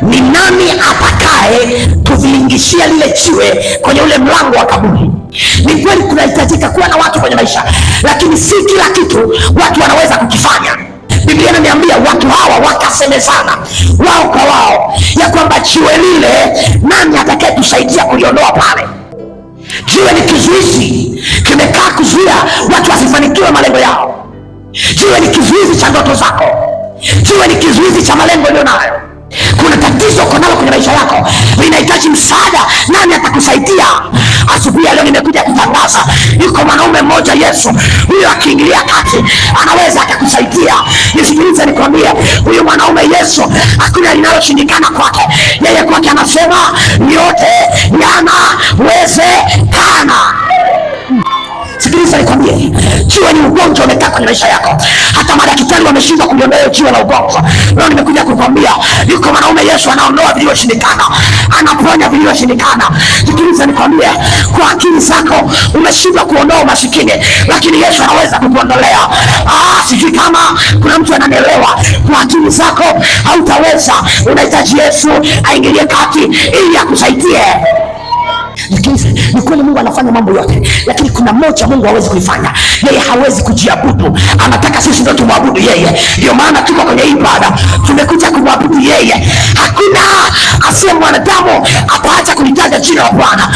ni nani atakaye tuvingishia lile jiwe kwenye ule mlango wa kaburi? Ni kweli kunahitajika kuwa na watu kwenye maisha, lakini si kila kitu watu wanaweza kukifanya. Biblia inaniambia watu hawa wakasemezana wao kwa wao ya kwamba jiwe lile, nani atakaye tusaidia kuliondoa pale? Jiwe ni kizuizi, kimekaa kuzuia watu wasifanikiwe malengo yao. Jiwe ni kizuizi cha ndoto zako. Jiwe ni kizuizi cha malengo ulionayo. Kuna tatizo uko nalo kwenye maisha yako, linahitaji msaada. Nani atakusaidia? Asubuhi ya leo nimekuja kutangaza, yuko mwanaume mmoja Yesu, huyo akiingilia kati anaweza akakusaidia. Nisikilize nikwambie, huyu mwanaume Yesu hakuna linaloshindikana kwake. Yeye kwake anasema yote yanawezekana. Sikiliza nikwambie, jiwe ni ugonjwa umekaa kwenye maisha yako. Hata madaktari wameshindwa kuliondoa jiwe la ugonjwa. Leo nimekuja kukwambia yuko mwanaume Yesu anaondoa vilivyoshindikana, anaponya vilivyoshindikana. Sikiliza nikwambie, kwa akili zako umeshindwa kuondoa umasikini, lakini Yesu anaweza kukuondolea. Sijui kama kuna mtu ananielewa. Kwa akili zako hautaweza, unahitaji Yesu aingilie kati ili akusaidie. Ni kweli Mungu anafanya mambo yote, lakini kuna moja Mungu hawezi kuifanya. Yeye hawezi kujiabudu, anataka sisi ndio tumwabudu yeye. Ndio maana tuko kwenye ibada, tumekuja kumwabudu yeye. Hakuna asiye mwanadamu ataacha kulitaja jina la Bwana.